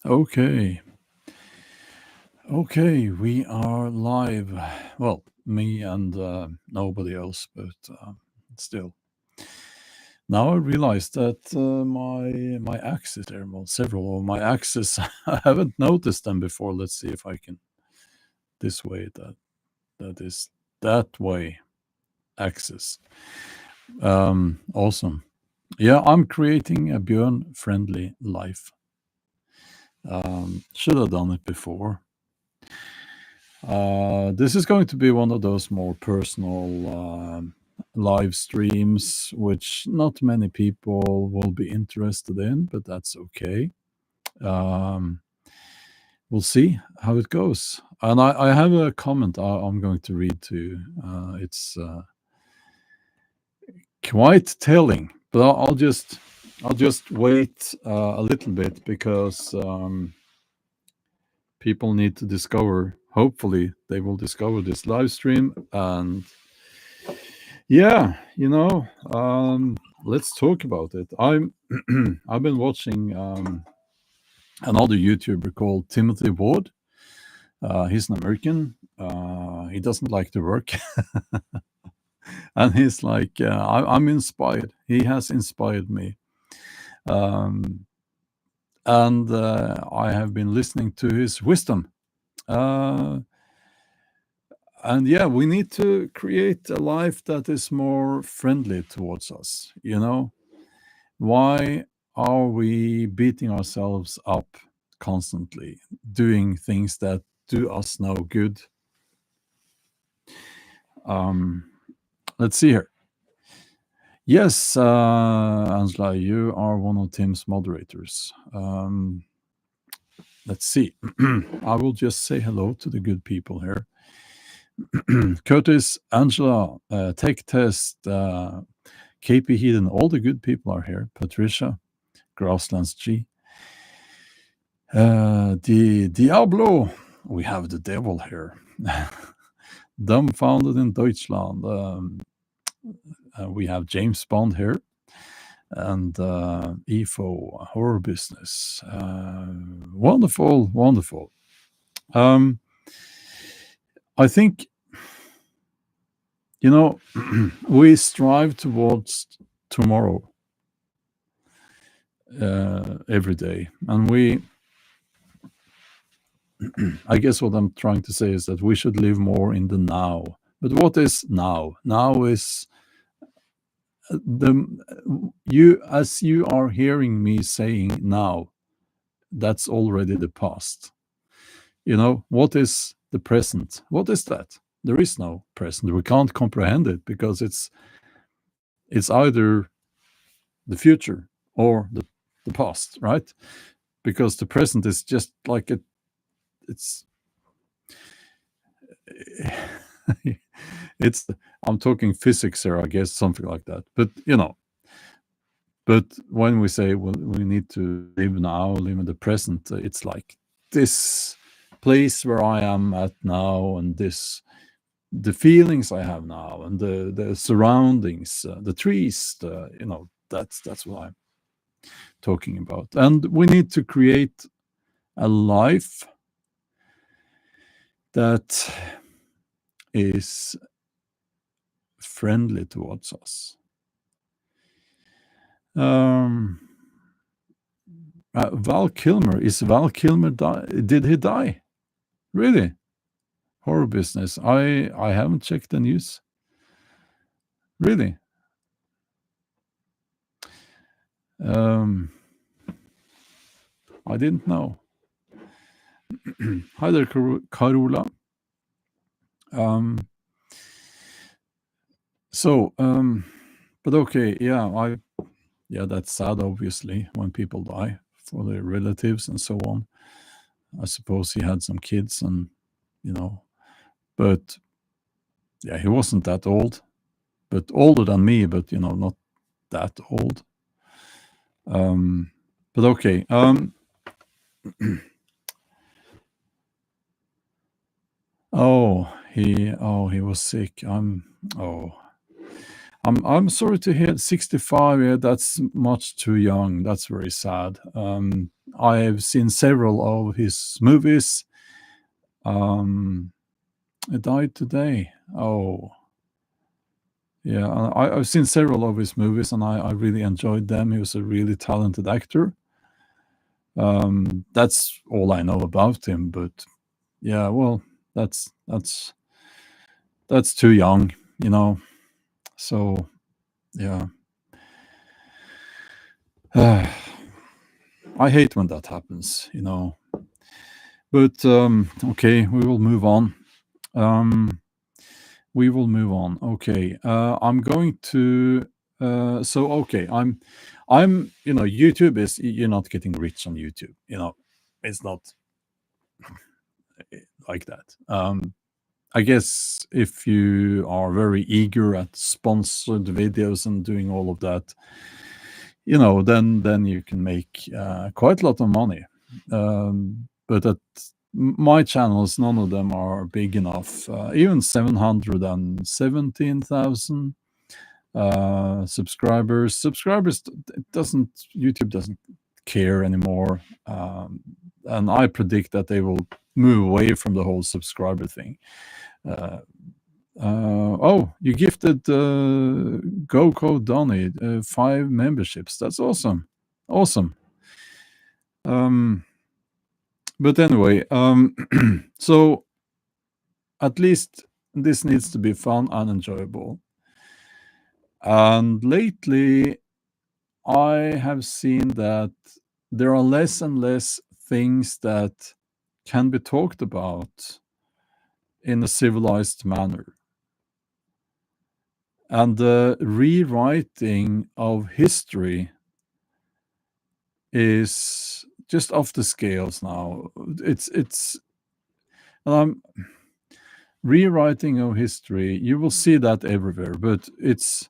Okay. Okay, we are live. Well, me and nobody else, but still. Now I realized that my axes there, well, several of my axes, I haven't noticed them before. Let's see if I can this way that is that way axis. Awesome. Yeah, I'm creating a Bjorn friendly life. Should have done it before. This is going to be one of those more personal live streams, which not many people will be interested in, but that's okay. Um, we'll see how it goes. And I have a comment I'm going to read to you. It's quite telling, but I'll just wait a little bit because people need to discover. Hopefully, they will discover this live stream and yeah, let's talk about it. I've been watching another YouTuber called Timothy Ward. He's an American. He doesn't like to work, and he's like, I'm inspired. He has inspired me, um, and I have been listening to his wisdom. Uh, and yeah, we need to create a life that is more friendly towards us. Why are we beating ourselves up constantly, doing things that do us no good? Um, let's see here. Yes, Angela, you are one of Tim's moderators. Let's see. I will just say hello to the good people here. Curtis, Angela, Tech Test, KP Heathen, all the good people are here. Patricia, Grasslands G. The Diablo, we have the devil here. Dumbfounded in Deutschland. We have James Bond here. And EFO, horror business. Wonderful, wonderful. I think, we strive towards tomorrow every day. And I guess what I'm trying to say is that we should live more in the now. But what is now? Now is as you are hearing me saying now, that's already the past. What is the present? What is that? There is no present. We can't comprehend it because it's either the future or the past, right? Because the present is just like it's it's I'm talking physics here, I guess, something like that. But when we say, well, we need to live now, live in the present, it's like this place where I am at now, and the feelings I have now, and the surroundings, the trees, that's what I'm talking about. And we need to create a life that is friendly towards us. Val Kilmer, did he die? Really? Horror business. I haven't checked the news. Really? I didn't know. Hi there, Carola. But okay, yeah, that's sad, obviously, when people die for their relatives and so on. I suppose he had some kids and, but yeah, he wasn't that old, but older than me, but, not that old. But okay. He was sick. I'm sorry to hear 65. Yeah, that's much too young. That's very sad. I have seen several of his movies. He died today. Oh, yeah. I've seen several of his movies, and I really enjoyed them. He was a really talented actor. That's all I know about him. But yeah, well, that's that's too young, you know. So yeah. I hate when that happens, you know. But okay, we will move on. Um, we will move on. Okay, I'm going to. So okay, you know, YouTube is you're not getting rich on YouTube. You know, it's not like that. I guess if you are very eager at sponsored videos and doing all of that, you know, then you can make quite a lot of money. But at my channels, none of them are big enough. Even 717,000 subscribers. It doesn't YouTube doesn't care anymore, and I predict that they will move away from the whole subscriber thing. Oh, you gifted GoCo Donny 5 memberships. That's awesome. Awesome. But anyway, so at least this needs to be fun and enjoyable. And lately, I have seen that there are less and less things that can be talked about in a civilized manner. And the rewriting of history is just off the scales now. It's um, rewriting of history. You will see that everywhere, but it's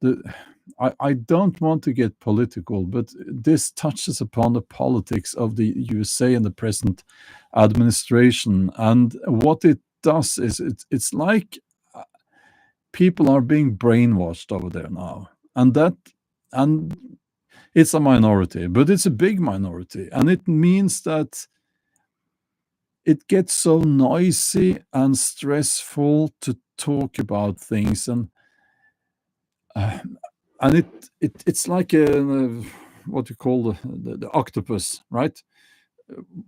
the. I don't want to get political, but this touches upon the politics of the USA and the present administration. And what it does is it's like people are being brainwashed over there now, and it's a minority, but it's a big minority, and it means that it gets so noisy and stressful to talk about things, uh, and it's like what you call the octopus, right?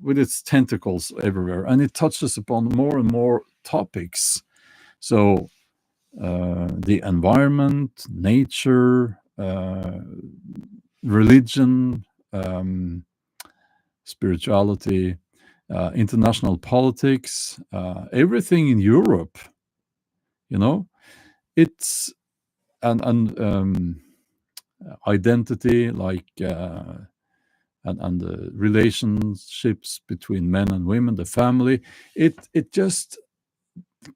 With its tentacles everywhere, and it touches upon more and more topics. So the environment, nature, religion, spirituality, international politics, everything in Europe. You know, it's and identity, like and the relationships between men and women, the family. It just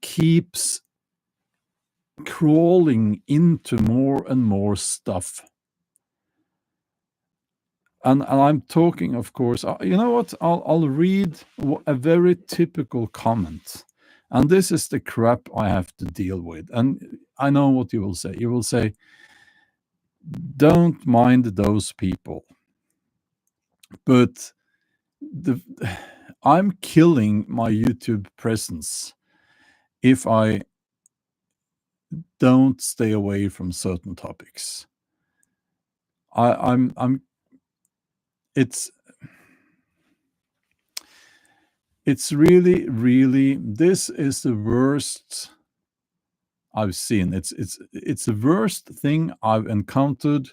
keeps crawling into more and more stuff. And I'm talking, of course. You know what? I'll read a very typical comment, and this is the crap I have to deal with. And I know what you will say. You will say, "Don't mind those people," but the I'm killing my YouTube presence if I don't stay away from certain topics. I'm it's it's really this is the worst I've seen. It's the worst thing I've encountered.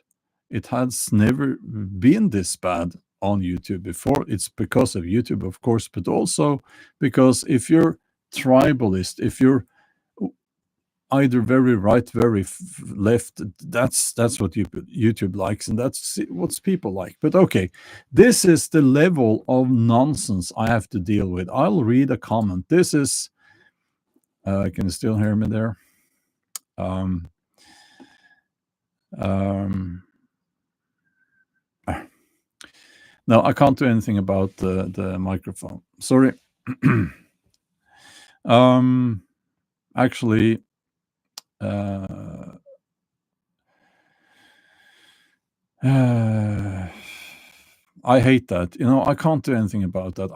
It has never been this bad on YouTube before. It's because of YouTube, of course, but also because if you're tribalist, if you're either very right, very left, that's what YouTube likes, and that's what people like. But okay, this is the level of nonsense I have to deal with. I'll read a comment. This is. Can you still hear me there? Um, um, no, I can't do anything about the microphone. Sorry. Actually, Uh, I hate that. I can't do anything about that.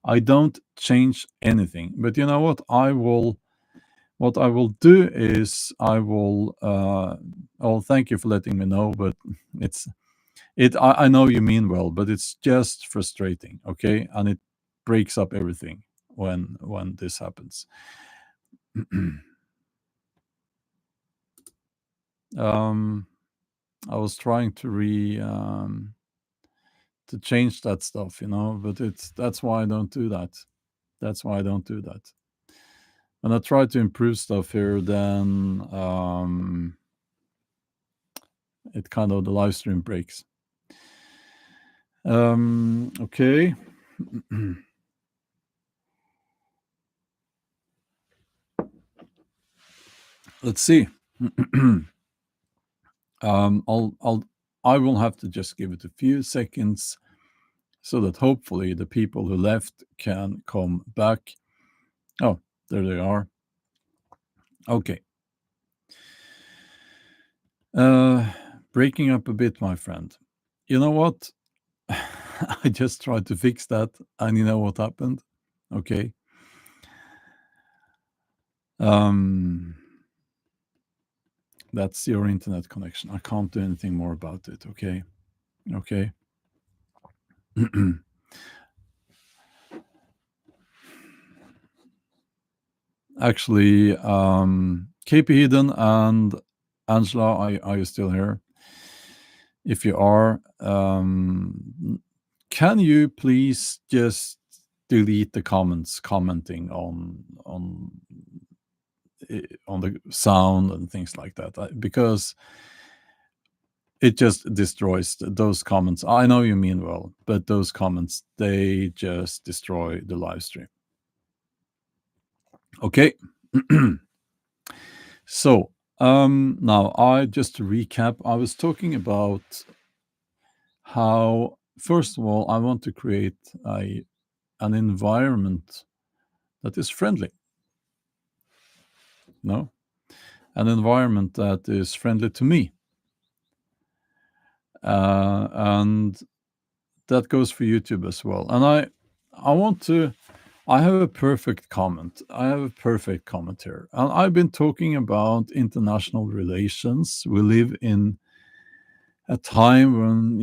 I don't change anything. But you know what? What I will do is I will, oh, thank you for letting me know, but it's, I know you mean well, but it's just frustrating, okay? And it breaks up everything when this happens. um, I was trying to change that stuff, but that's why I don't do that. That's why I don't do that. When I try to improve stuff here, then it kind of the live stream breaks. Okay. Let's see. I will have to just give it a few seconds so that hopefully the people who left can come back. Oh, there they are. Okay. Breaking up a bit, my friend. You know what? I just tried to fix that, and you know what happened? Okay. That's your internet connection. I can't do anything more about it. Okay. Okay. Actually, KP Hidden and Angela, are you still here? If you are, can you please just delete the comments commenting on the sound and things like that? Because it just destroys those comments. I know you mean well, but those comments, they just destroy the live stream. Okay. So now just to recap, I was talking about how, first of all, I want to create an environment that is friendly. An environment that is friendly to me. And that goes for YouTube as well. And I have a perfect comment. I have a perfect comment here. And I've been talking about international relations. We live in a time when,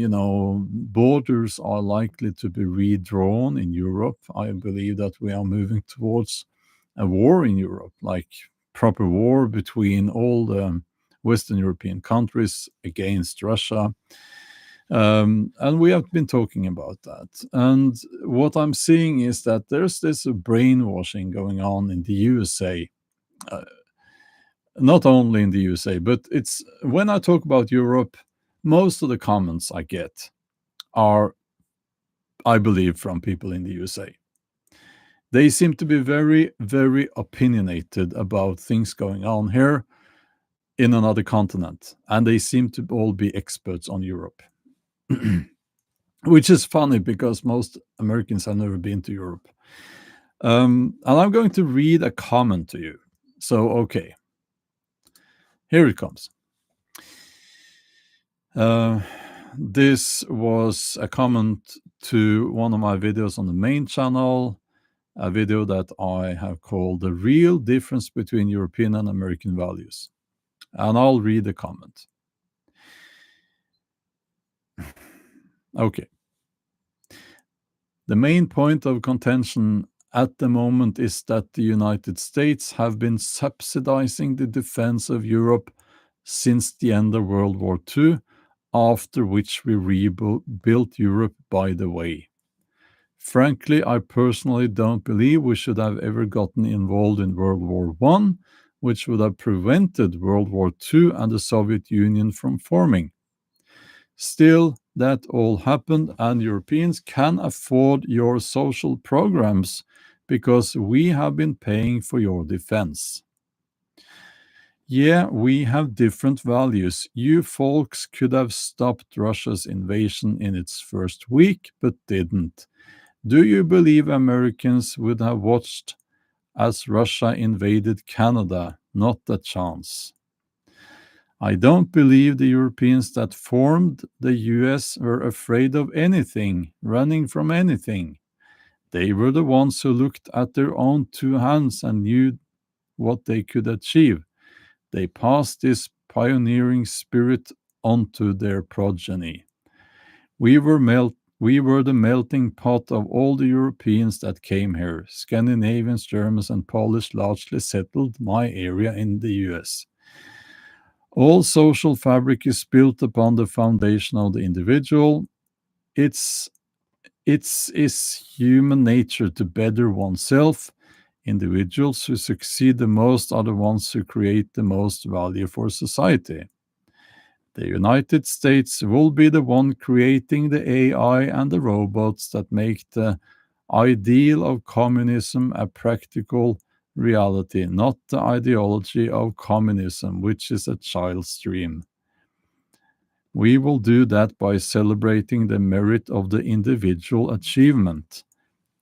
borders are likely to be redrawn in Europe. I believe that we are moving towards a war in Europe, like proper war between all the Western European countries against Russia. And we have been talking about that. And what I'm seeing is that there's this brainwashing going on in the USA. Not only in the USA, but it's when I talk about Europe, most of the comments I get are, I believe, from people in the USA. They seem to be very, very opinionated about things going on here in another continent, and they seem to all be experts on Europe. Which is funny because most Americans have never been to Europe. And I'm going to read a comment to you. So, okay, here it comes. This was a comment to one of my videos on the main channel, a video that I have called The Real Difference Between European and American Values. And I'll read the comment. Okay. The main point of contention at the moment is that the United States have been subsidizing the defense of Europe since the end of World War II, after which we rebuilt Europe by the way. Frankly, I personally don't believe we should have ever gotten involved in World War I, which would have prevented World War II and the Soviet Union from forming. Still, that all happened, and Europeans can afford your social programs because we have been paying for your defense. Yeah, we have different values. You folks could have stopped Russia's invasion in its first week, but didn't. Do you believe Americans would have watched as Russia invaded Canada? Not a chance. I don't believe the Europeans that formed the US were afraid of anything, running from anything. They were the ones who looked at their own two hands and knew what they could achieve. They passed this pioneering spirit onto their progeny. We were the melting pot of all the Europeans that came here. Scandinavians, Germans, and Polish largely settled my area in the US. All social fabric is built upon the foundation of the individual. It's is human nature to better oneself. Individuals who succeed the most are the ones who create the most value for society. The United States will be the one creating the AI and the robots that make the ideal of communism a practical reality, not the ideology of communism, which is a child's dream. We will do that by celebrating the merit of the individual achievement,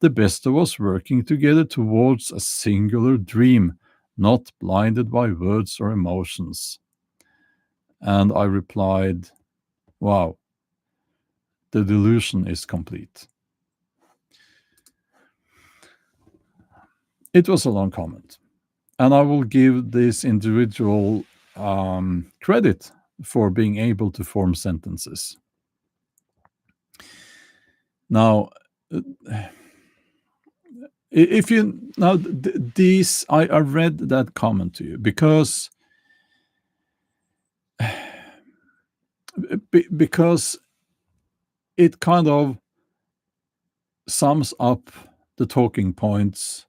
the best of us working together towards a singular dream, not blinded by words or emotions. And I replied, wow, the delusion is complete. It was a long comment, and I will give this individual credit for being able to form sentences. Now, if you now these, I read that comment to you because it kind of sums up the talking points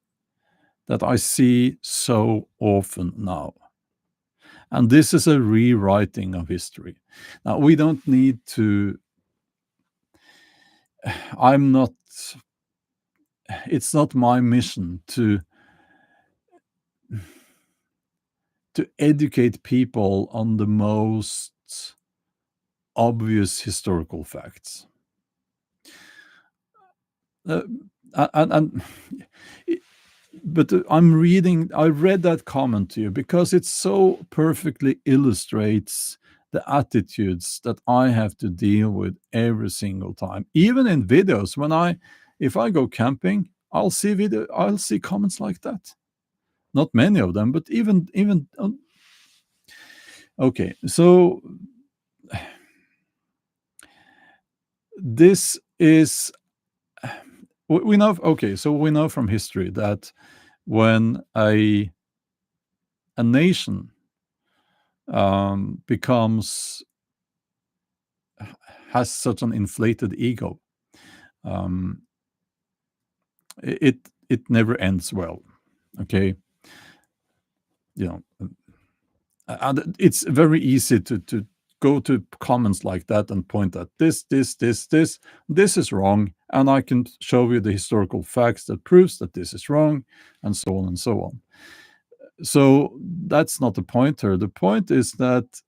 that I see so often now. And this is a rewriting of history. Now, we don't need to, it's not my mission to educate people on the most obvious historical facts. But I read that comment to you because it so perfectly illustrates the attitudes that I have to deal with every single time. Even in videos, if I go camping, I'll see comments like that. Not many of them, but even okay. So this is we know. Okay, so we know from history that when a nation has such an inflated ego, it never ends well. Okay, and it's very easy to go to comments like that and point at this is wrong, and I can show you the historical facts that proves that this is wrong, and so on and so on. So that's not the point here. The point is that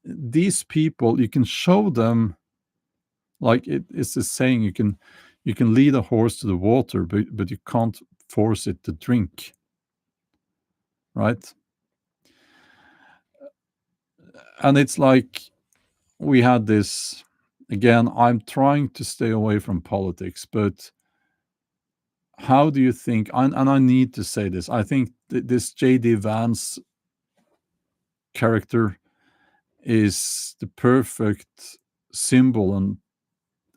these people, you can show them, like it's the saying, you can lead a horse to the water, but you can't force it to drink, right? And it's like we had this, again, I'm trying to stay away from politics, but how do you think, and I need to say this, I think this J.D. Vance character is the perfect symbol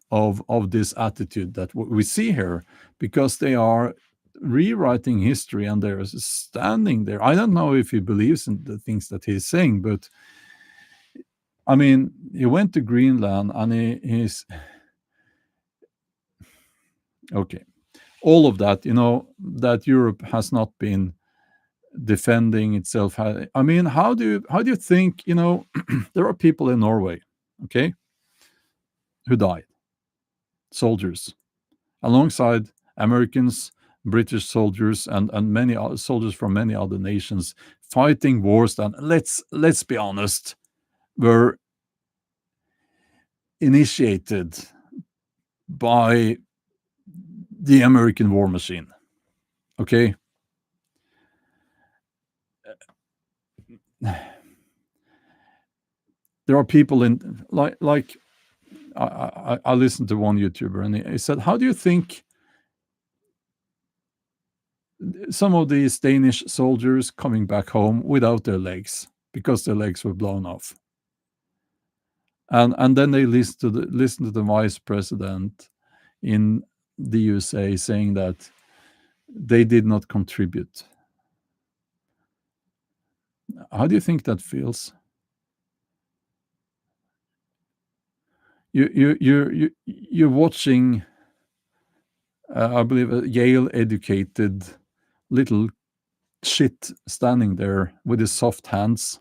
of this attitude that we see here, because they are rewriting history and they're standing there. I don't know if he believes in the things that he's saying, but I mean, he went to Greenland and he's okay. All of that, that Europe has not been defending itself. I mean, how do you think, there are people in Norway, okay, who died, soldiers, alongside Americans, British soldiers, and many soldiers from many other nations fighting wars that, let's be honest, were initiated by the American war machine. Okay. there are people in like I listened to one YouTuber, and he said, "How do you think some of these Danish soldiers coming back home without their legs because their legs were blown off?" And then they listen to the vice president in the USA saying that they did not contribute. How do you think that feels? You're watching, I believe, a Yale-educated little shit standing there with his soft hands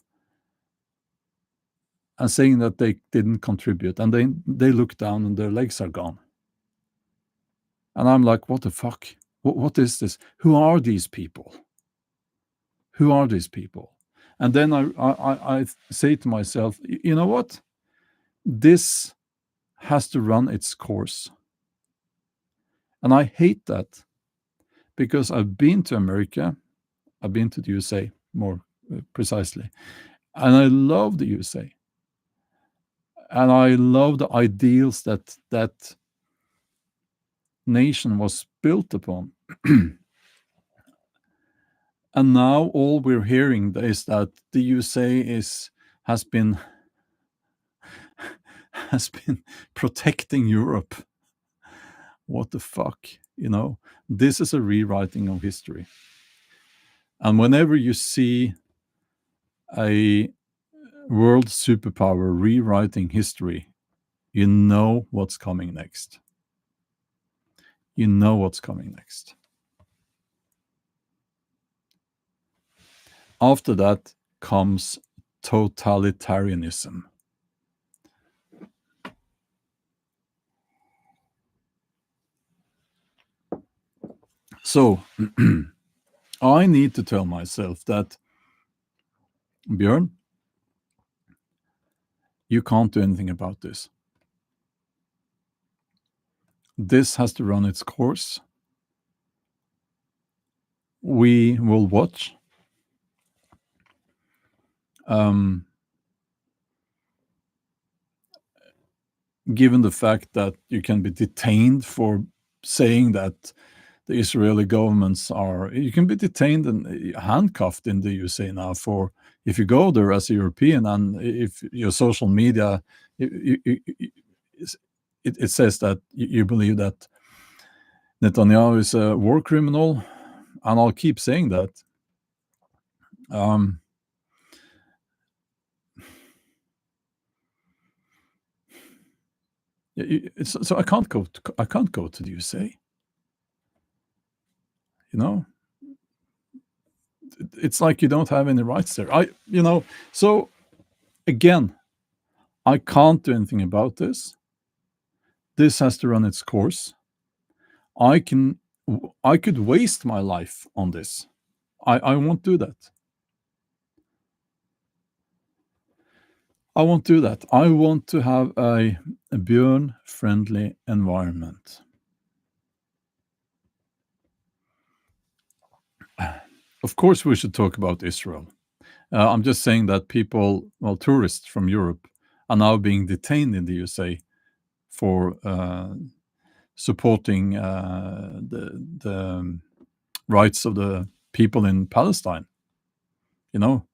and saying that they didn't contribute, and they look down and their legs are gone. And I'm like, what the fuck? What is this? Who are these people? Who are these people? And then I say to myself, you know what? This has to run its course. And I hate that because I've been to America, I've been to the USA more precisely, and I love the USA. And I love the ideals that that nation was built upon. And now all we're hearing is that the USA has been has been protecting Europe. What the fuck, you know? This is a rewriting of history. And whenever you see a world superpower rewriting history, you know what's coming next. You know what's coming next. After that comes totalitarianism. So I need to tell myself that, Björn, you can't do anything about this. This has to run its course. We will watch. Given the fact that you can be detained for saying that the Israeli governments are, you can be detained and handcuffed in the USA now for, if you go there as a European, and if your social media, it says that you believe that Netanyahu is a war criminal, and I'll keep saying that. So I can't go to the USA. You know, it's like you don't have any rights there. So again, I can't do anything about this. This has to run its course. I could waste my life on this. I won't do that. I won't do that. I want to have a Bjorn-friendly environment. Of course, we should talk about Israel. I'm just saying that people, well, tourists from Europe, are now being detained in the USA for supporting the rights of the people in Palestine. You know,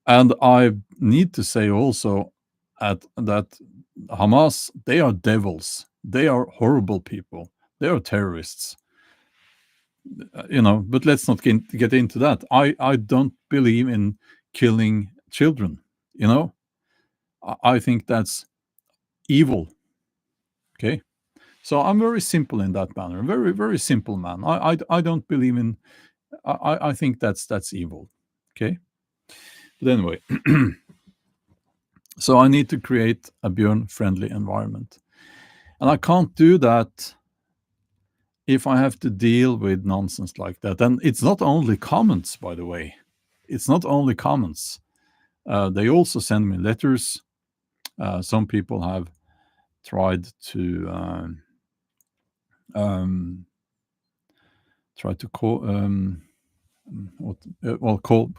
and I need to say also that Hamas, they are devils. They are horrible people. They are terrorists. But let's not get into that. I don't believe in killing children. I think that's evil. Okay, so I'm very simple in that manner. Very, very simple man. I don't believe in. I think that's evil. Okay, but anyway, so I need to create a Bjorn-friendly environment, and I can't do that if I have to deal with nonsense like that. And it's not only comments, by the way. It's not only comments. They also send me letters. Some people have tried to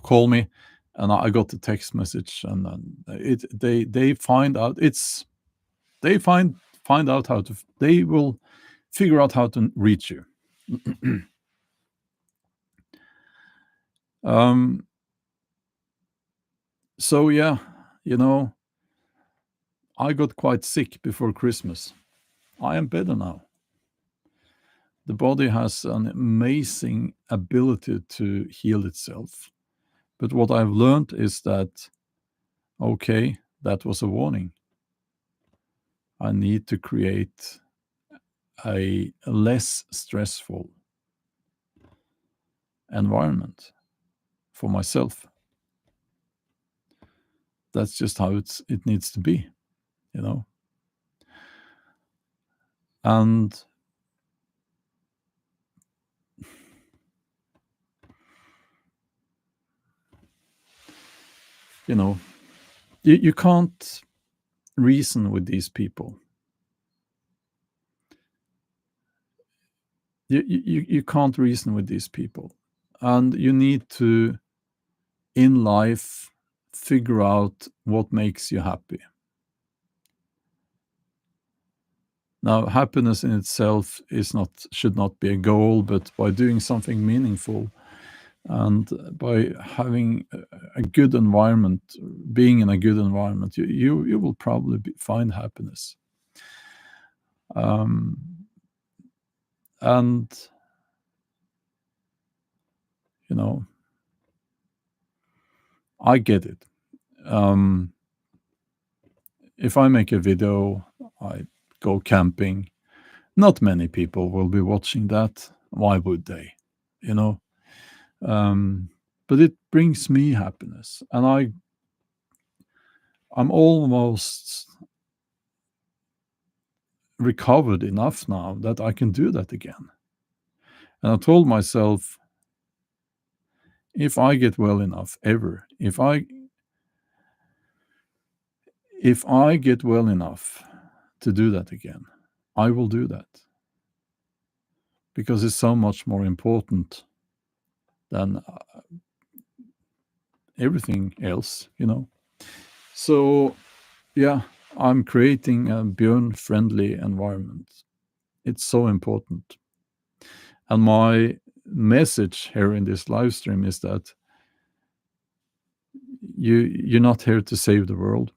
call me And I got the text message, and they find out they find out how to they will figure out how to reach you. um, so yeah, you know, I got quite sick before Christmas. I am better now. The body has an amazing ability to heal itself. But what I've learned is that, okay, that was a warning. I need to create a less stressful environment for myself. That's just how it needs to be, you know. And you know, you can't reason with these people. You can't reason with these people, and you need to, in life, figure out what makes you happy. Now, happiness in itself should not be a goal, but by doing something meaningful and by having a good environment, being in a good environment, you will probably find happiness. Um, and you know, I get it. If I make a video, I go camping. Not many people will be watching that. Why would they? You know. But it brings me happiness, and I'm almost recovered enough now that I can do that again. And I told myself, if I get well enough ever, if I get well enough to do that again, I will do that. Because it's so much more important than everything else, you know. So, yeah, I'm creating a Bjorn friendly environment. It's so important. And my message here in this live stream is that you're not here to save the world.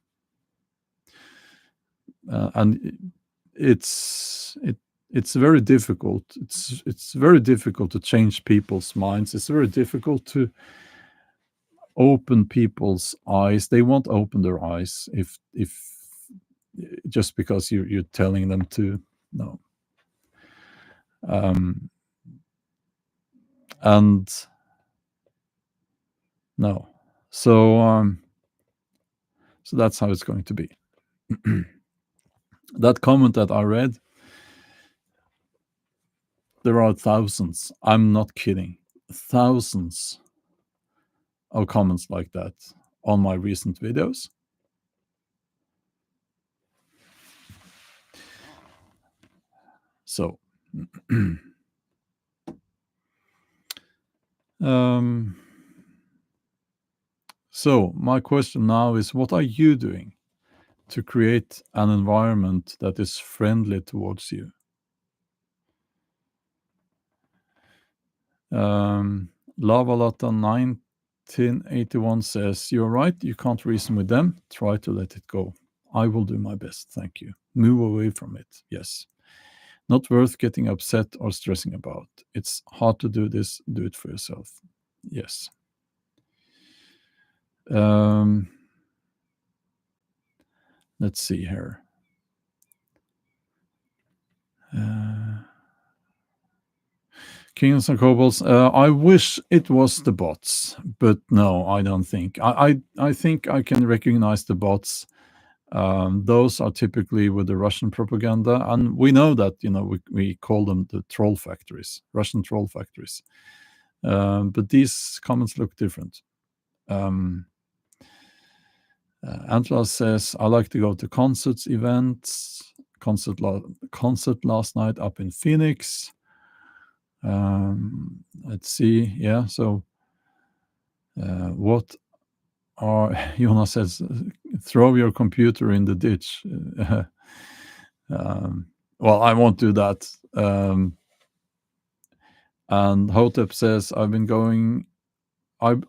And it's very difficult. It's very difficult to change people's minds. It's very difficult to open people's eyes. They won't open their eyes if just because you're telling them to. No. And no. So that's how it's going to be. That comment that I read, there are thousands. I'm not kidding. Thousands of comments like that on my recent videos. So, so my question now is, what are you doing to create an environment that is friendly towards you? Lavalata 1981 says, you're right, you can't reason with them. Try to let it go. I will do my best. Thank you. Move away from it. Yes. Not worth getting upset or stressing about. It's hard to do this. Do it for yourself. Yes. Let's see here. Kings and Kobolds. I wish it was the bots, but no, I don't think. I think I can recognize the bots. Those are typically with the Russian propaganda, and we know that, you know, we call them the troll factories, Russian troll factories. But these comments look different. Antler says, I like to go to concerts, events. Concert last night up in Phoenix. Let's see. Yeah. So, what or Jonas says, throw your computer in the ditch. Well, I won't do that. And Hotep says, I've been looking. I've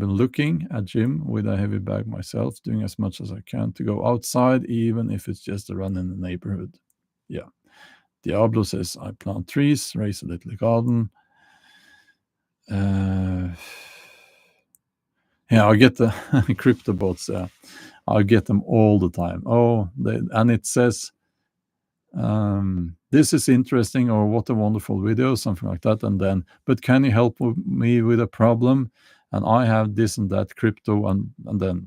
been looking at gym with a heavy bag myself, doing as much as I can to go outside, even if it's just a run in the neighborhood. Yeah. Diablo says, I plant trees, raise a little garden. Yeah, I get the crypto bots. I get them all the time. And it says, this is interesting, or what a wonderful video, something like that. And then, but can you help me with a problem? And I have this and that crypto, and then,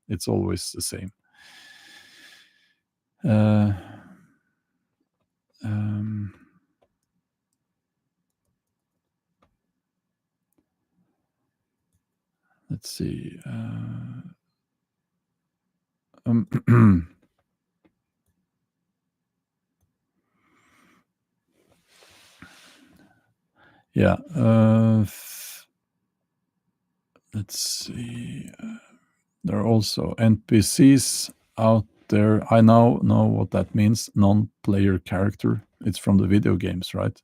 it's always the same. Let's see. Yeah. Let's see. There are also NPCs out there. I now know what that means. Non-player character. It's from the video games, right?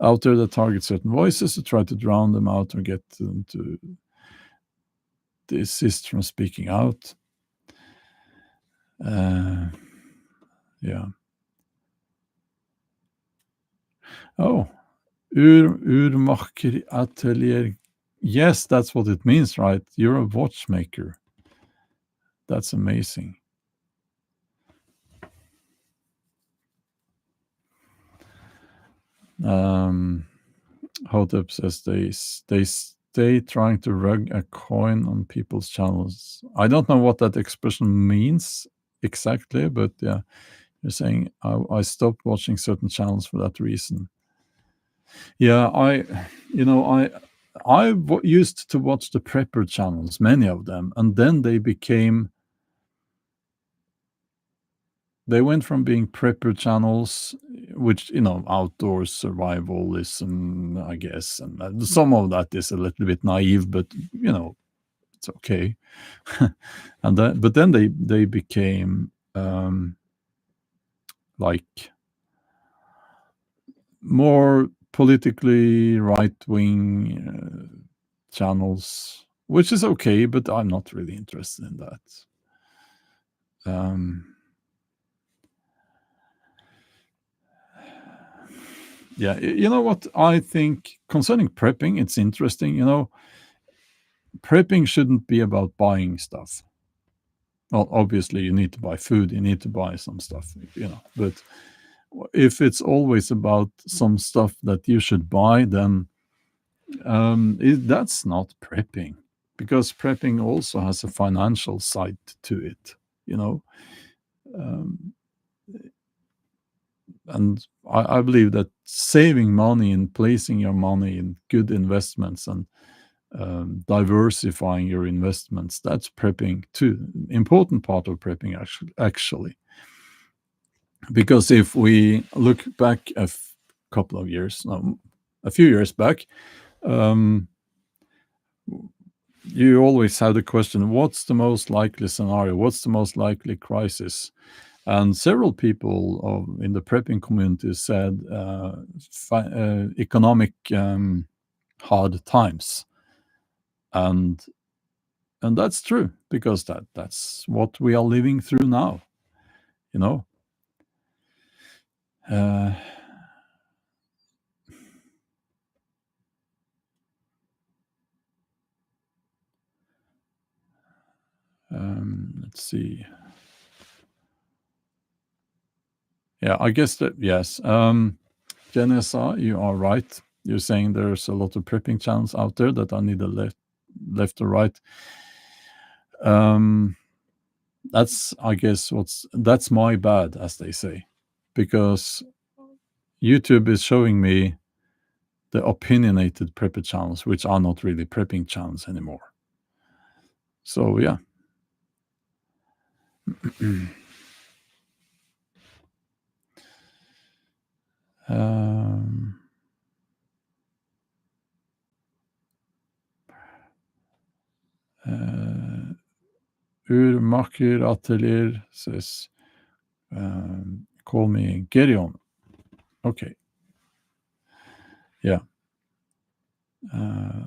Out there that target certain voices to try to drown them out or get them to desist from speaking out. Yeah. Oh, Urmacher Atelier. Yes, that's what it means, right? You're a watchmaker. That's amazing. Hotep says they stay trying to rug a coin on people's channels. I don't know what that expression means exactly, but yeah, you're saying I stopped watching certain channels for that reason. Yeah, used to watch the prepper channels, many of them, and then they went from being prepper channels, which, outdoor survivalism, I guess, and some of that is a little bit naive, but it's okay. But then they became like more politically right-wing channels, which is okay, but I'm not really interested in that. Yeah, you know what I think concerning prepping, it's interesting. Prepping shouldn't be about buying stuff. Well, obviously, you need to buy food, you need to buy some stuff, but if it's always about some stuff that you should buy, then that's not prepping, because prepping also has a financial side to it, and I believe that saving money and placing your money in good investments and diversifying your investments, that's prepping too. Important part of prepping, actually. Because if we look back a few years back, you always have the question, what's the most likely scenario? What's the most likely crisis? And several people in the prepping community said economic hard times. And that's true, because that's what we are living through now, let's see. Yeah, I guess that, yes. Janessa, you are right. You're saying there's a lot of prepping channels out there that are neither left or right. That's, I guess, that's my bad, as they say, because YouTube is showing me the opinionated prepper channels, which are not really prepping channels anymore. So yeah. Urmacher Atelier says, call me Gerion. Okay. Yeah.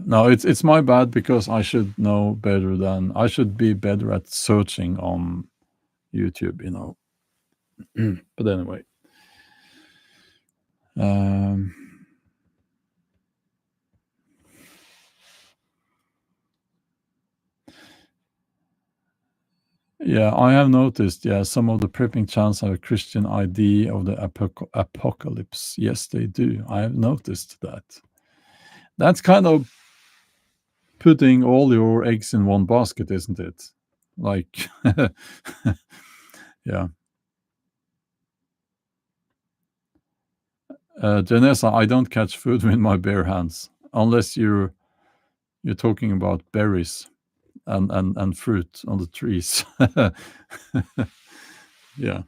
No, it's my bad, because I should know better than I should be better at searching on YouTube, But anyway, yeah, I have noticed. Yeah, some of the prepping chants have a Christian idea of the apocalypse. Yes, they do. I have noticed that. That's kind of putting all your eggs in one basket, isn't it? Like, yeah. Janessa, I don't catch food with my bare hands, unless you're talking about berries and fruit on the trees. Yeah.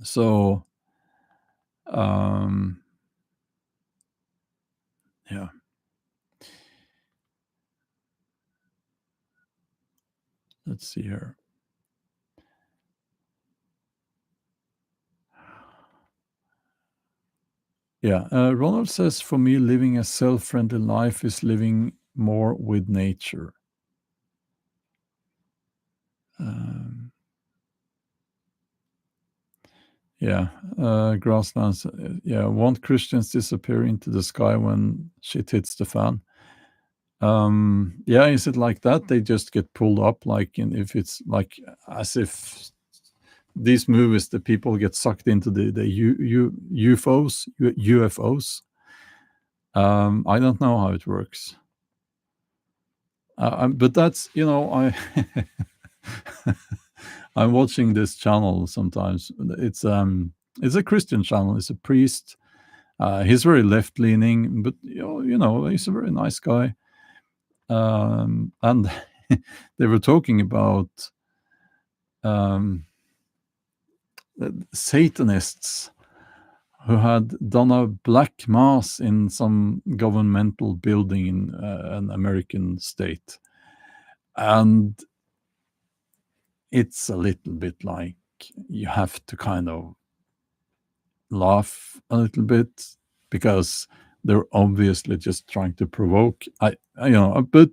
So, yeah. Let's see here. Yeah. Ronald says, for me, living a self-friendly life is living more with nature. Yeah. Grasslands. Yeah. Won't Christians disappear into the sky when shit hits the fan? Yeah. Is it like that? They just get pulled up, like if it's like as if these movies, the people get sucked into the UFOs. I don't know how it works. But that's, I'm watching this channel sometimes. It's a Christian channel. It's a priest. He's very left leaning, but he's a very nice guy. And they were talking about Satanists who had done a black mass in some governmental building in an American state. And it's a little bit like you have to kind of laugh a little bit, because they're obviously just trying to provoke. But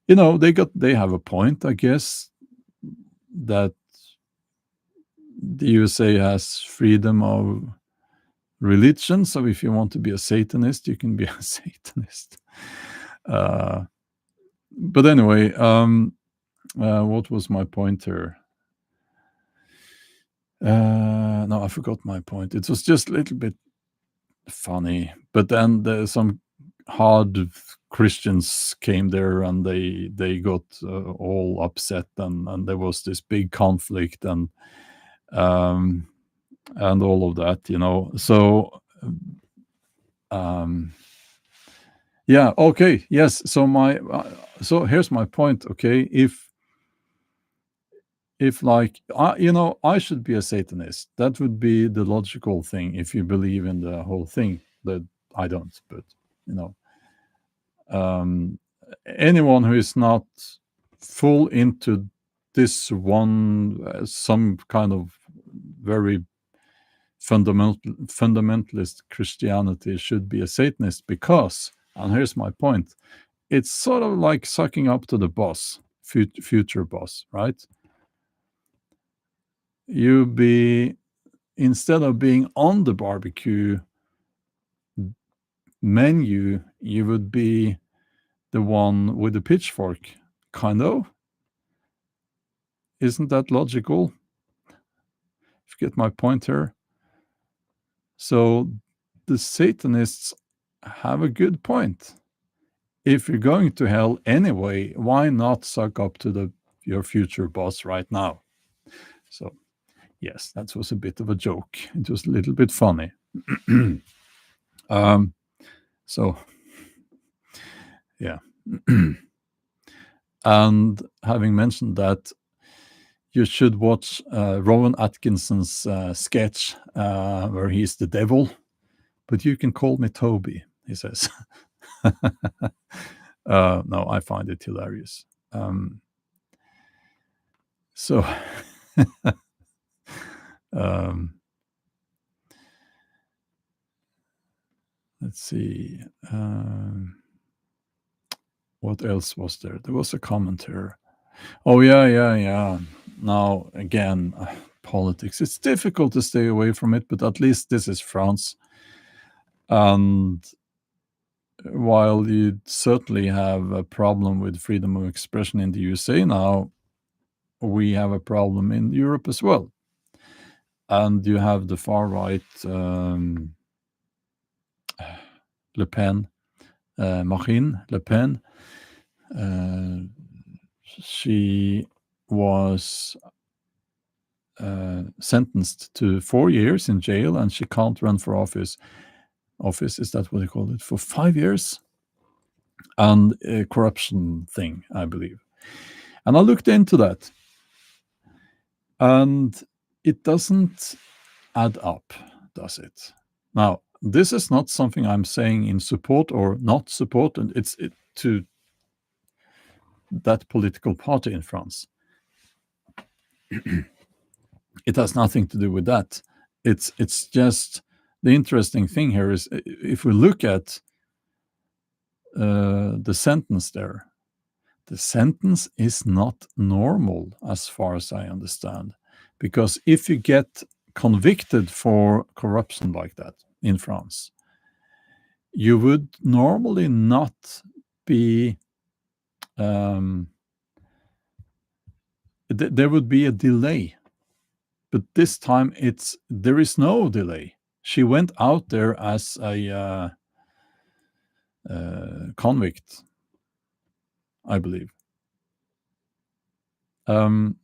they have a point, I guess, that the USA has freedom of religion. So if you want to be a Satanist, you can be a Satanist. But anyway, what was my point here? No, I forgot my point. It was just a little bit funny. But then some hard Christians came there, and they got all upset, and there was this big conflict, and all of that, So, yeah, okay, yes. So here's my point. Okay, if like I should be a Satanist. That would be the logical thing if you believe in the whole thing. That I don't, but anyone who is not full into this one, some kind of very fundamentalist Christianity should be a Satanist, because, and here's my point, it's sort of like sucking up to the boss, future boss, right? Instead of being on the barbecue menu, you would be the one with the pitchfork, kind of. Isn't that logical? If you get my point here. So the Satanists have a good point. If you're going to hell anyway, why not suck up to your future boss right now? So, yes, that was a bit of a joke. It was a little bit funny. So, yeah. And having mentioned that, you should watch Rowan Atkinson's sketch where he's the devil, but you can call me Toby, he says. No, I find it hilarious. So, um, let's see. What else was there? There was a comment here. Oh, yeah. Now, again, politics. It's difficult to stay away from it, but at least this is France. And while you certainly have a problem with freedom of expression in the USA now, we have a problem in Europe as well. And you have the far right, Le Pen, Marine Le Pen. She was sentenced to 4 years in jail, and she can't run for office. Is that what they call it? For 5 years? And a corruption thing, I believe. And I looked into that, and it doesn't add up, does it? Now, this is not something I'm saying in support or not support, and it's to that political party in France. It has nothing to do with that. It's just the interesting thing here is if we look at the sentence there, the sentence is not normal as far as I understand, because if you get convicted for corruption like that in France, you would normally not be there would be a delay, but this time there is no delay. She went out there as a convict, I believe. And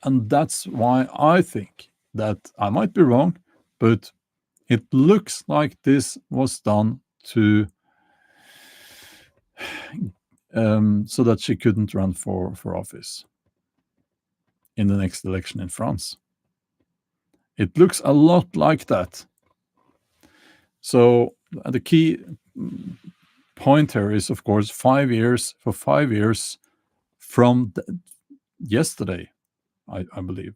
that's why I think that I might be wrong, but it looks like this was done to so that she couldn't run for office in the next election in France. It looks a lot like that. So the key point here is, of course, 5 years, for 5 years from yesterday, I believe,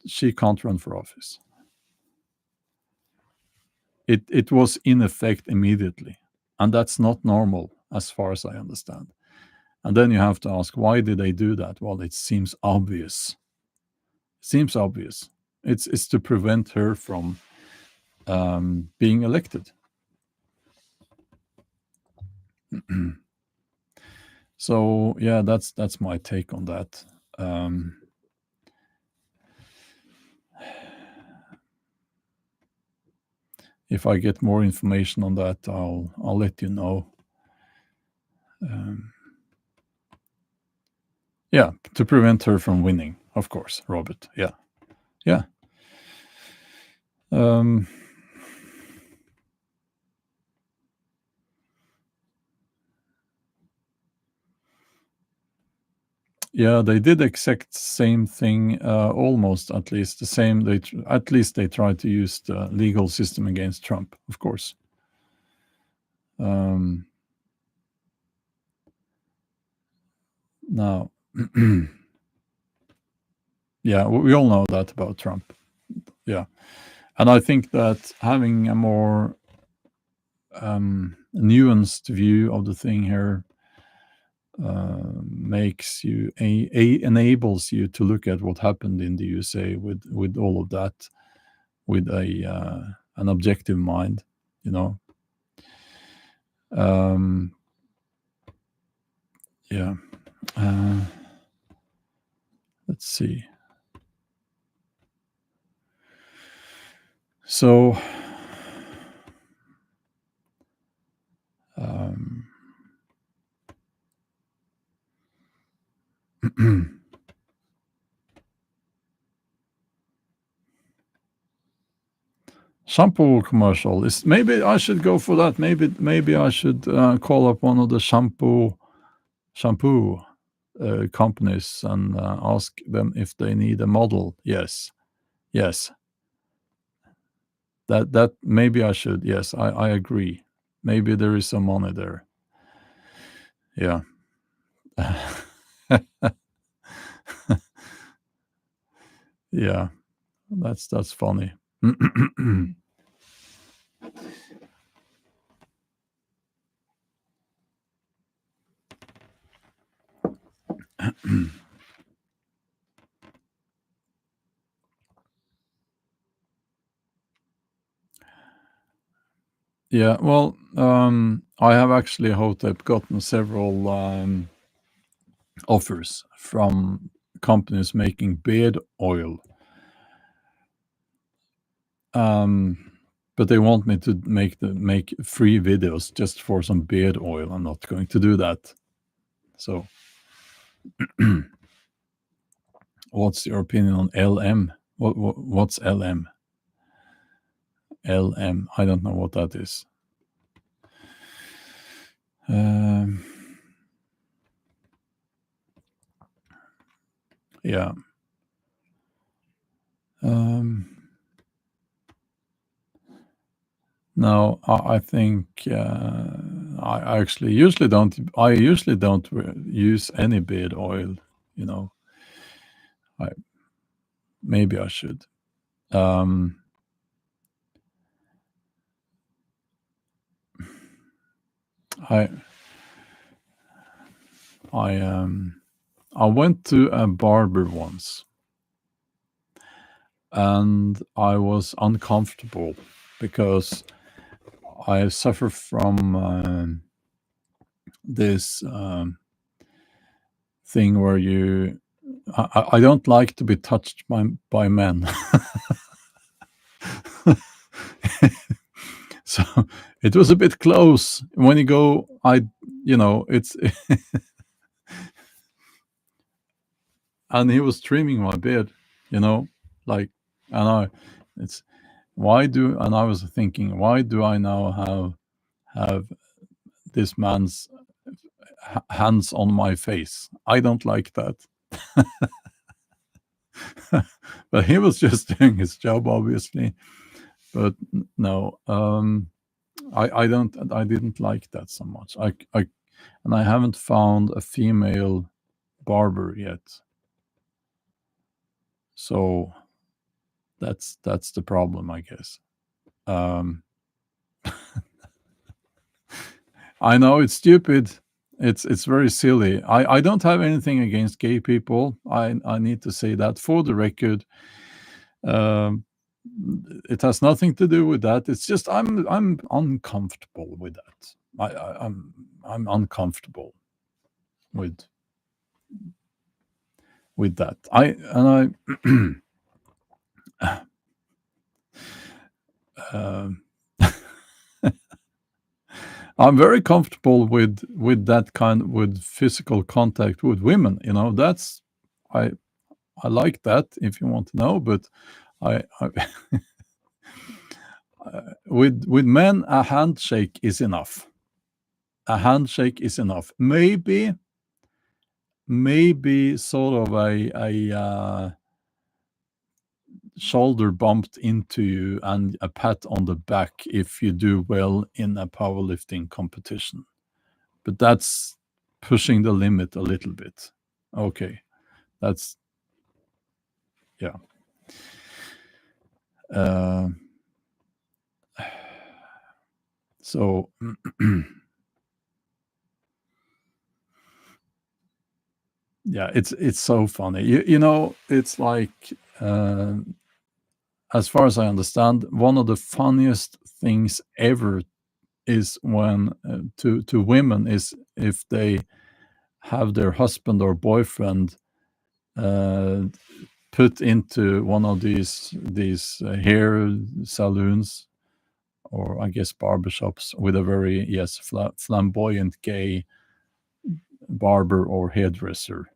she can't run for office. It was in effect immediately, and that's not normal as far as I understand. And then you have to ask, why did they do that? Well, it seems obvious. It's to prevent her from being elected. So yeah, that's my take on that. If I get more information on that, I'll let you know. Yeah, to prevent her from winning, of course, Robert. Yeah. Yeah, they did exact same thing, almost at least the same. At least they tried to use the legal system against Trump, of course. Now, yeah, we all know that about Trump. Yeah, and I think that having a more nuanced view of the thing here makes you enables you to look at what happened in the USA with all of that with an objective mind, you know. Yeah. Let's see. So shampoo commercial is, maybe I should go for that. Maybe I should call up one of the shampoo companies and ask them if they need a model. Yes. That maybe I should. Yes, I agree. maybe there is some money there. Yeah. Yeah, that's funny. Yeah, well, I have actually Hotep gotten several offers from companies making beard oil. But they want me to make free videos just for some beard oil. I'm not going to do that. So, what's your opinion on LM? What's LM? LM. I don't know what that is. Yeah. No, I think I actually usually don't. I usually don't use any beard oil. You know, I maybe I should. I I went to a barber once, and I was uncomfortable because I suffer from this thing where I don't like to be touched by men. So it was a bit close when you go. It's and he was trimming my beard, like, and it's and I was thinking, why do I now have this man's hands on my face? I don't like that. But he was just doing his job, obviously. But no, I didn't like that so much. And I haven't found a female barber yet. So that's the problem, I guess. Um, I know it's stupid. It's very silly. I don't have anything against gay people. I need to say that for the record. Um, it has nothing to do with that. It's just I'm uncomfortable with that. I'm uncomfortable with that. Um, I'm very comfortable with that kind with physical contact with women. That's I I like that if you want to know, but I with men a handshake is enough. A handshake is enough. Maybe sort of a shoulder bumped into you and a pat on the back if you do well in a powerlifting competition. But that's pushing the limit a little bit. Okay, that's yeah. Uh, so yeah, it's so funny. It's like as far as I understand, one of the funniest things ever is when to women is if they have their husband or boyfriend uh, put into one of these hair saloons, or I guess barbershops, with a very flamboyant gay barber or hairdresser.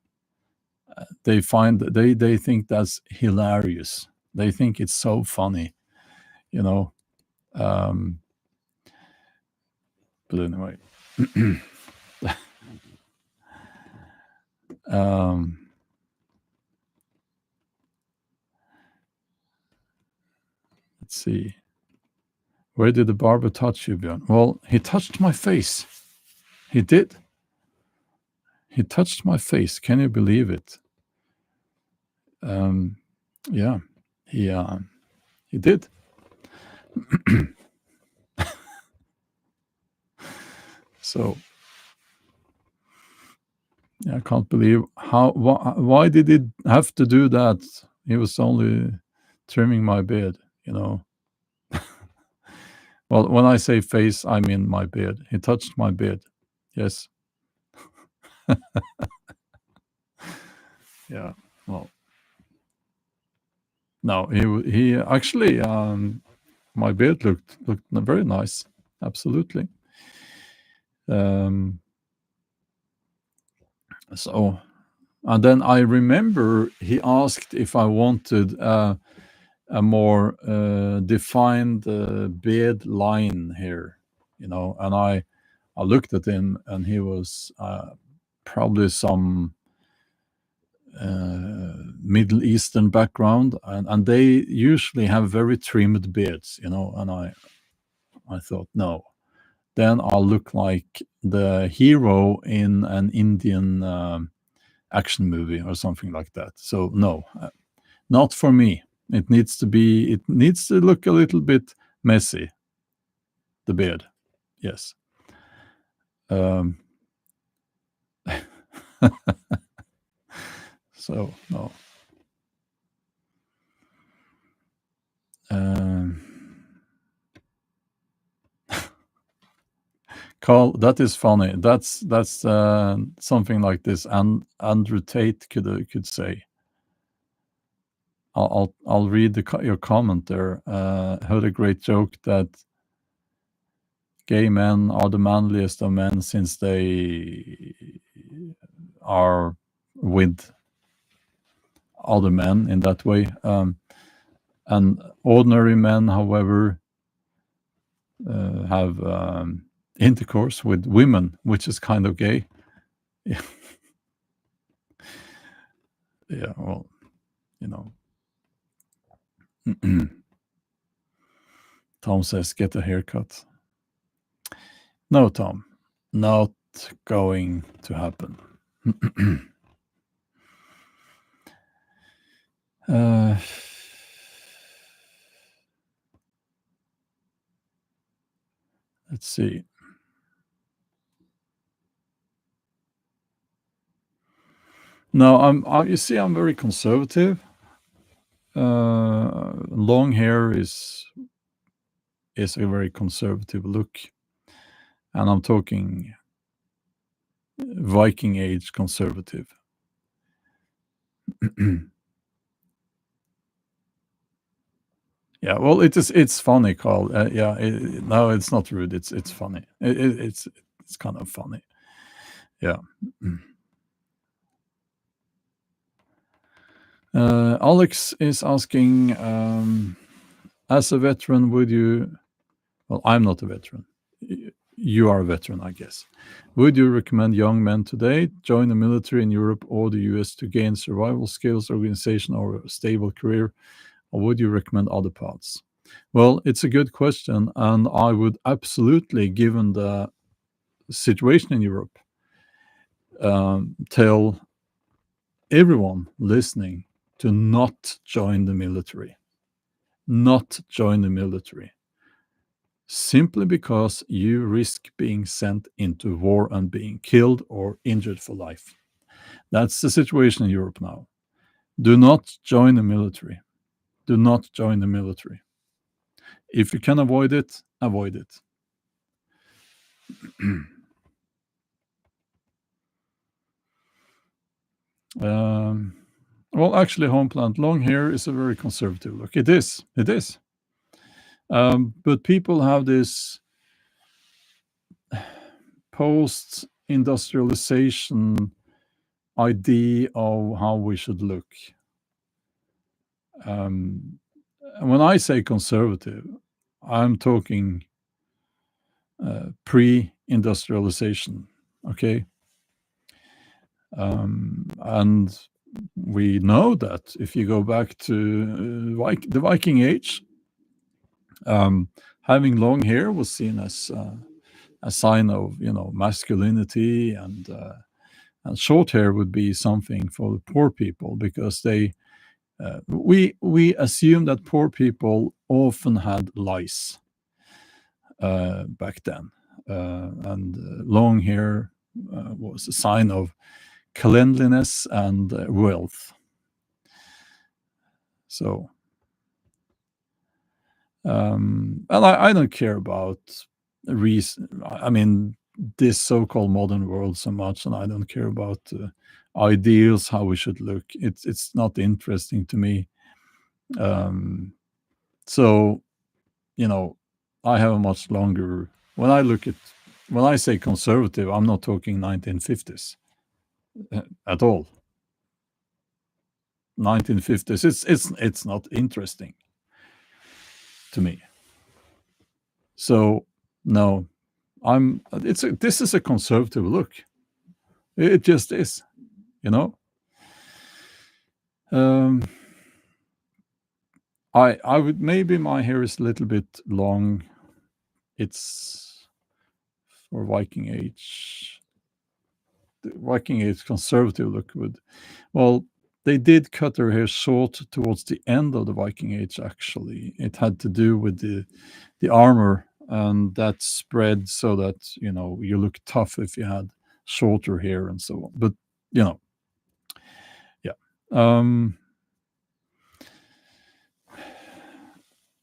They think that's hilarious. They think it's so funny, you know. Um, but anyway, um, let's see. Where did the barber touch you, Bjorn? Well, he touched my face. He did. He touched my face. Can you believe it? Yeah, he did. So yeah, I can't believe why did he have to do that? He was only trimming my beard, you know. Well, when I say face, I mean my beard. He touched my beard. Yes. Yeah. Well, no, he actually my beard looked very nice. Absolutely. So, and then I remember he asked if I wanted a more defined beard line here, you know, and I looked at him, and he was probably some Middle Eastern background, and they usually have very trimmed beards, you know, and I thought, no, then I'll look like the hero in an Indian action movie or something like that. So no, not for me. It needs to look a little bit messy, the beard. Yes. So no. Carl, that is funny. That's something like this. And Andrew Tate could say. I'll read your comment there. Heard a great joke that gay men are the manliest of men since they are with other men in that way. And ordinary men, however, have intercourse with women, which is kind of gay. Yeah. Yeah, well, you know. Tom says, get a haircut. No, Tom, not going to happen. Let's see. No, you see, I'm very conservative. Long hair is a very conservative look, and I'm talking Viking age conservative. Yeah, well, it's funny, Carl. Yeah, no, it's not rude. It's funny. It's kind of funny. Yeah. Alex is asking, as a veteran, would you? Well, I'm not a veteran. You are a veteran, I guess. Would you recommend young men today join the military in Europe or the US to gain survival skills, organization, or a stable career? Or would you recommend other paths? Well, it's a good question. And I would absolutely, given the situation in Europe, tell everyone listening to not join the military. Not join the military. Simply because you risk being sent into war and being killed or injured for life. That's the situation in Europe now. Do not join the military. Do not join the military. If you can avoid it, avoid it. Well, actually, Homeplant, long hair is a very conservative look. It is. It is. But people have this post-industrialization idea of how we should look. When I say conservative, I'm talking pre-industrialization, okay? And we know that if you go back to the Viking Age, having long hair was seen as a sign of masculinity, and short hair would be something for the poor people, because we assume that poor people often had lice back then, and long hair was a sign of cleanliness and wealth. So, and I don't care about reason. I mean, this so-called modern world so much, and I don't care about ideals, how we should look. It's not interesting to me. So, I have a much longer. When I say conservative, I'm not talking 1950s at all. 1950s, it's not interesting to me. So no, this is a conservative look. It just is, you know. I would, maybe my hair is a little bit long. It's for Viking age. The Viking age conservative look would, well, they did cut their hair short towards the end of the Viking age. Actually, it had to do with the armor, and that spread so that you look tough if you had shorter hair and so on. But yeah.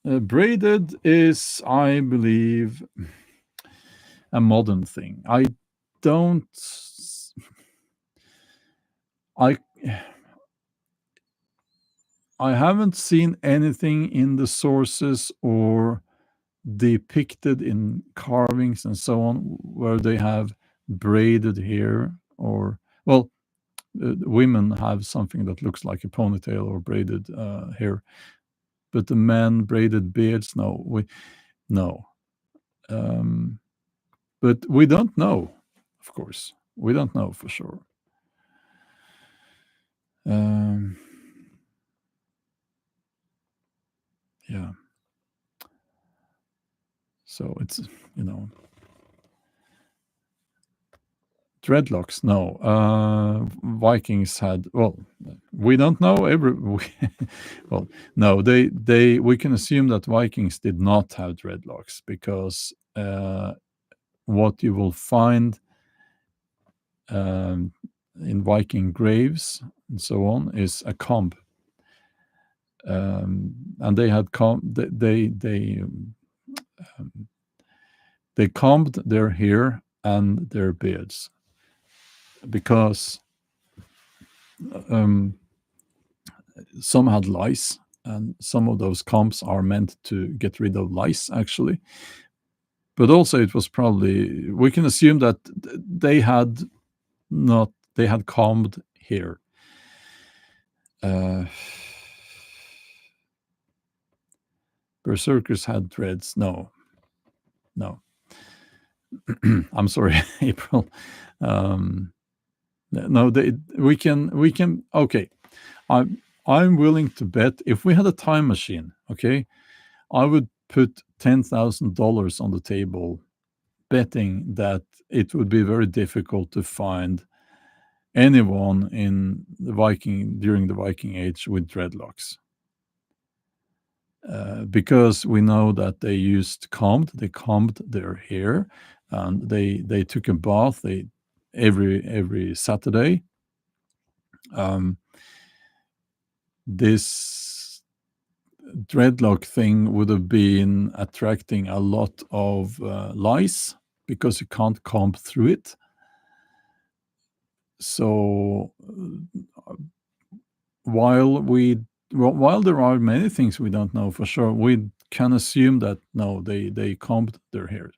Braided is, I believe, a modern thing. Don't. I haven't seen anything in the sources or depicted in carvings and so on where they have braided hair, or, well, women have something that looks like a ponytail or braided hair, but the men braided beards, no. But we don't know, of course. We don't know for sure. Yeah. So it's, dreadlocks. No, Vikings had. Well, we don't know. Well, no, we can assume that Vikings did not have dreadlocks, because what you will find in Viking graves and so on is a comb, and they had they combed their hair and their beards, because some had lice, and some of those combs are meant to get rid of lice, actually. But also, it was probably, we can assume that they had combed hair. Berserkers had dreads. No. I'm sorry, April. No, we can. Okay, I'm willing to bet, if we had a time machine, okay, I would put $10,000 on the table, betting that it would be very difficult to find anyone during the Viking age with dreadlocks. Because we know that they combed their hair, and they took a bath every Saturday. This dreadlock thing would have been attracting a lot of lice, because you can't comb through it. So while there are many things we don't know for sure, we can assume that no, they combed their hair.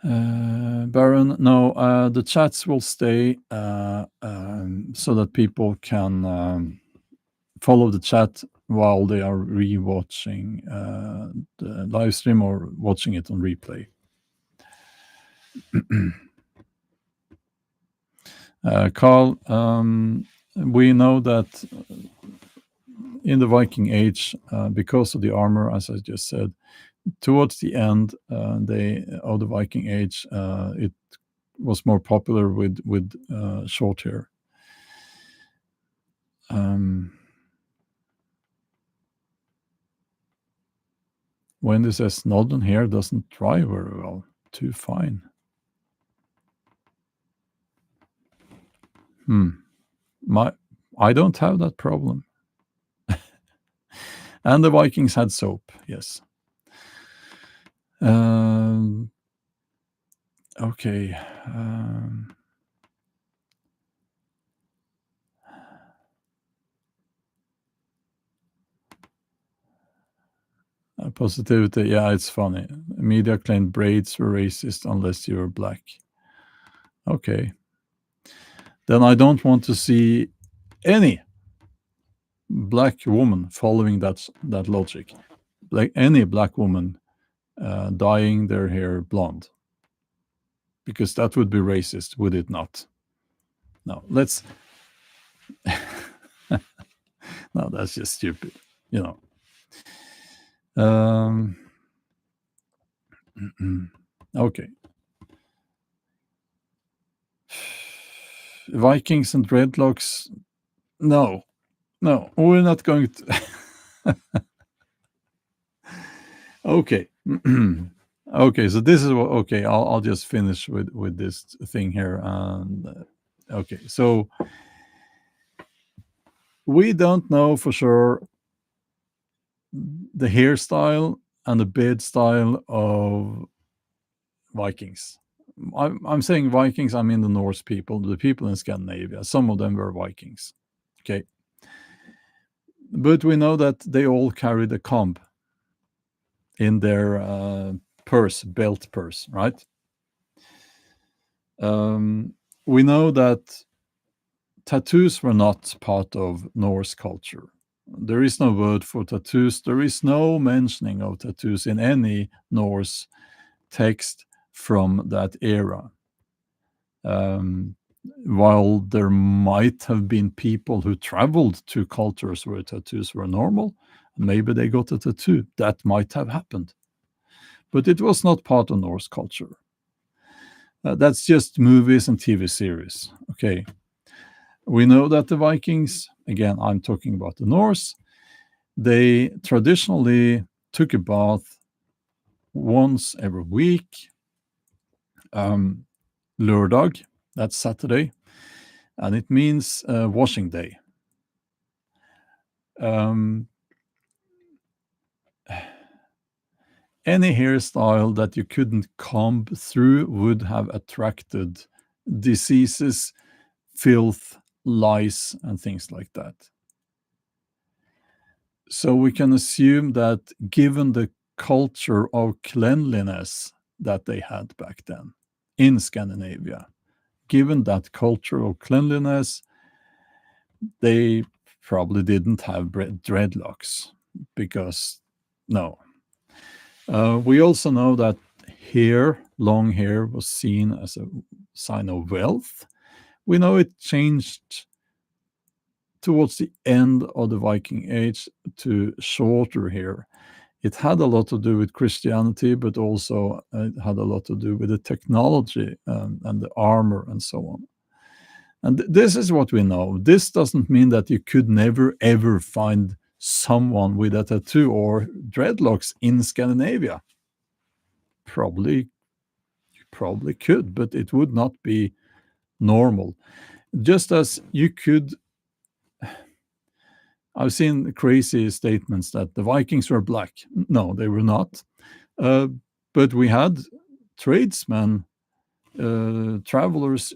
Baron, no, the chats will stay so that people can follow the chat while they are re-watching the live stream or watching it on replay. Carl, we know that in the Viking Age, because of the armor, as I just said, towards the end of the Viking Age, it was more popular with short hair. Wendy says northern hair doesn't dry very well. Too fine. I don't have that problem. And the Vikings had soap, yes. Okay. Positivity, yeah, it's funny. Media claimed braids were racist unless you were black. Okay. Then I don't want to see any black woman following that logic. Like any black woman dyeing their hair blonde. Because that would be racist, would it not? No, let's... No, that's just stupid, you know. Okay. Vikings and dreadlocks. No, we're not going to. Okay. Okay, so this is what. Okay, I'll just finish with this thing here. Okay, so we don't know for sure the hairstyle and the beard style of Vikings. I'm saying Vikings, I mean the Norse people, the people in Scandinavia. Some of them were Vikings. Okay. But we know that they all carried a comb in their belt purse, right? We know that tattoos were not part of Norse culture. There is no word for tattoos. There is no mentioning of tattoos in any Norse text from that era. While there might have been people who traveled to cultures where tattoos were normal, maybe they got a tattoo. That might have happened. But it was not part of Norse culture. That's just movies and TV series. Okay. We know that the Vikings, again, I'm talking about the Norse, they traditionally took a bath once every week. Lørdag, that's Saturday, and it means washing day. Any hairstyle that you couldn't comb through would have attracted diseases, filth, lice, and things like that. So we can assume that given the culture of cleanliness that they had back then in Scandinavia, given that culture of cleanliness, they probably didn't have dreadlocks because, no. We also know that long hair was seen as a sign of wealth. We know it changed towards the end of the Viking Age to shorter hair. It had a lot to do with Christianity, but also it had a lot to do with the technology and the armor and so on. And this is what we know. This doesn't mean that you could never, ever find someone with a tattoo or dreadlocks in Scandinavia. You probably could, but it would not be normal. Just as you could... I've seen crazy statements that the Vikings were black. No, they were not. But we had tradesmen, travelers,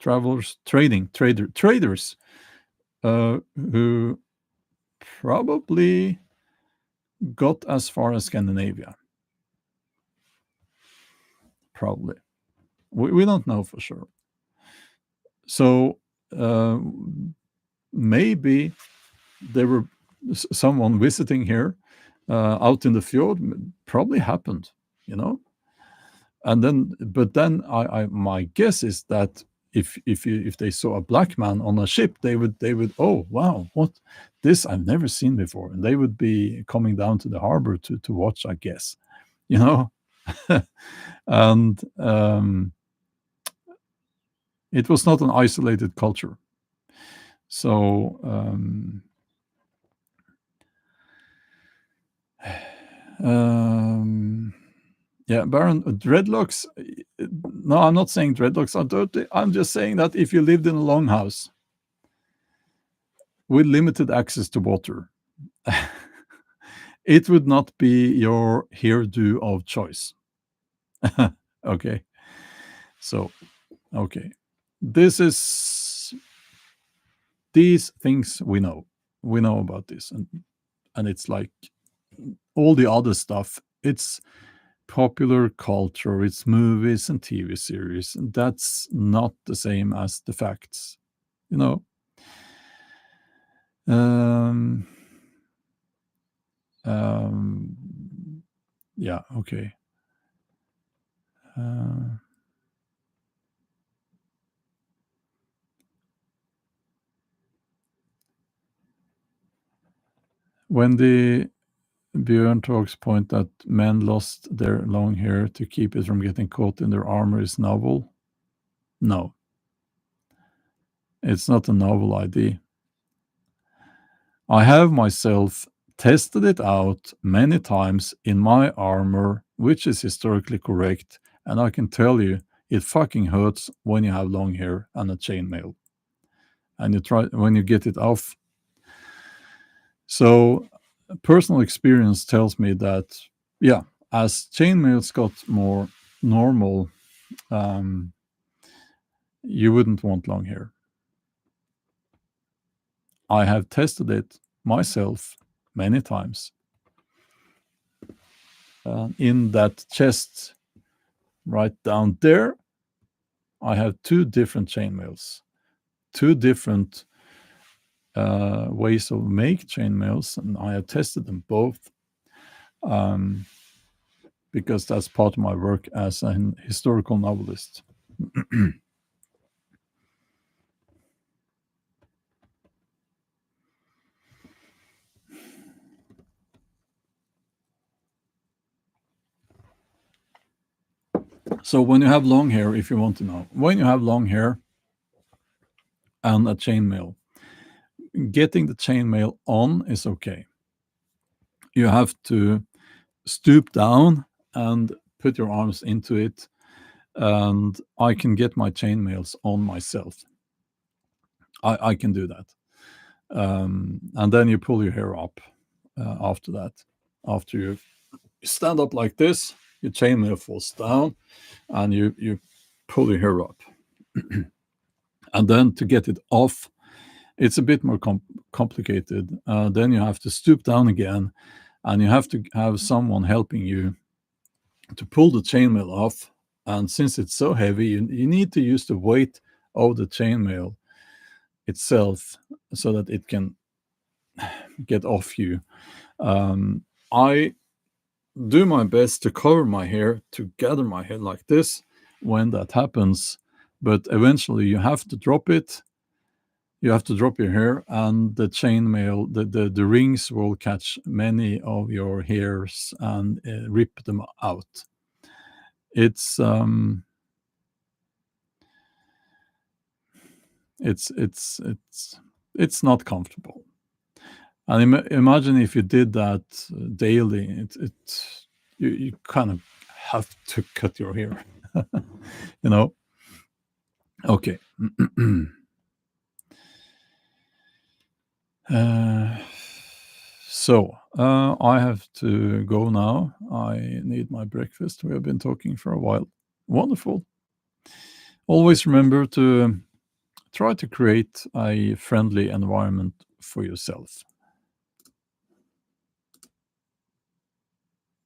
travelers, traders, who probably got as far as Scandinavia. Probably. We don't know for sure. So maybe there were someone visiting here out in the fjord. Probably happened, you know. And then, but then my guess is that if they saw a black man on a ship, they would, oh wow, what, this I've never seen before, and they would be coming down to the harbor to watch, I guess, you know. And it was not an isolated culture. So yeah, Baron, dreadlocks. No, I'm not saying dreadlocks are dirty. I'm just saying that if you lived in a longhouse with limited access to water, it would not be your hairdo of choice. Okay. So, okay. These things we know. We know about this. And it's like all the other stuff. It's popular culture, it's movies and TV series. And that's not the same as the facts, you know. Yeah, okay. When the Bjørn talks point that men lost their long hair to keep it from getting caught in their armor is novel. No, it's not a novel idea. I have myself tested it out many times in my armor, which is historically correct, and I can tell you it fucking hurts when you have long hair and a chainmail. And you try when you get it off. So personal experience tells me that, yeah, as chainmails got more normal, you wouldn't want long hair. I have tested it myself many times. In that chest right down there, I have 2 different chainmails, 2 different ways of make chainmails, and I have tested them both because that's part of my work as an historical novelist. So when you have long hair, if you want to know, when you have long hair and a chainmail, getting the chainmail on is okay. You have to stoop down and put your arms into it, and I can get my chainmails on myself. I can do that. And then you pull your hair up after that. After you stand up like this, your chainmail falls down, and you pull your hair up. And then to get it off, it's a bit more complicated. Then you have to stoop down again, and you have to have someone helping you to pull the chainmail off. And since it's so heavy, you need to use the weight of the chainmail itself so that it can get off you. I do my best to cover my hair, to gather my hair like this when that happens, but eventually you have to drop it. You have to drop your hair, and the chainmail, the rings will catch many of your hairs and rip them out. It's it's not comfortable. And imagine if you did that daily. You kind of have to cut your hair, you know. Okay. So I have to go now. I need my breakfast. We have been talking for a while. Wonderful. Always remember to try to create a friendly environment for yourself.